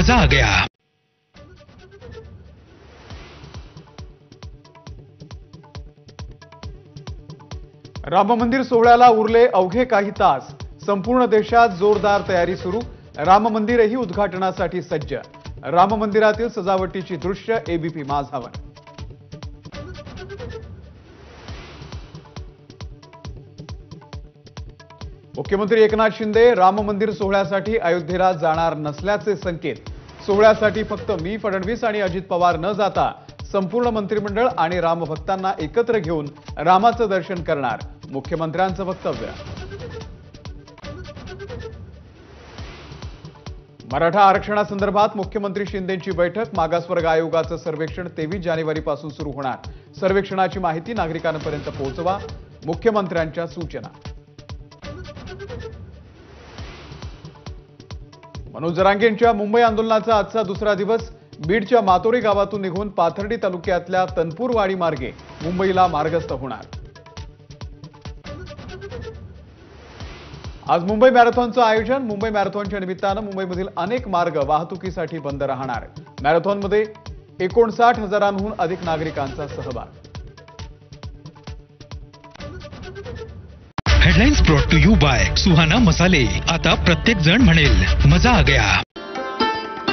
मजा आ गया। राम मंदिर सोहळ्याला उरले अवघे काही तास, संपूर्ण देशात जोरदार तयारी सुरू। राम मंदिरही उद्घाटनासाठी सज्ज। राम मंदिरातील सजावटीची दृश्य एबीपी माझावर। मुख्यमंत्री एकनाथ शिंदे राम मंदिर सोहळ्यासाठी अयोध्येला जाणार नसल्याचे संकेत। सोहळ्यासाठी फक्त मी, फडणवीस आणि अजित पवार न जाता संपूर्ण मंत्रिमंडळ आणि रामभक्तांना एकत्र घेऊन रामाचं दर्शन करणार, मुख्यमंत्र्यांचं वक्तव्य। मराठा आरक्षणासंदर्भात मुख्यमंत्री शिंदेंची बैठक। मागासवर्ग आयोगाचं सर्वेक्षण 23 जानेवारीपासून सुरू होणार। सर्वेक्षणाची माहिती नागरिकांपर्यंत पोहोचवा, मुख्यमंत्र्यांच्या सूचना। मनोज जरांगेंच्या मुंबई आंदोलनाचा आजचा दुसरा दिवस। बीडच्या मातोरी गावातून निघून पाथर्डी तालुक्यातल्या तनपूरवाडी मार्गे मुंबईला मार्गस्थ होणार। आज मुंबई मॅरेथॉनचं आयोजन। मुंबई मॅरेथॉनच्या निमित्तानं मुंबईमधील अनेक मार्ग वाहतुकीसाठी बंद राहणार। मॅरेथॉनमध्ये 59,000हून अधिक नागरिकांचा सहभाग। Headlines brought to you by Suhana Masale. आता प्रत्येक जण म्हणेल मजा आ गया।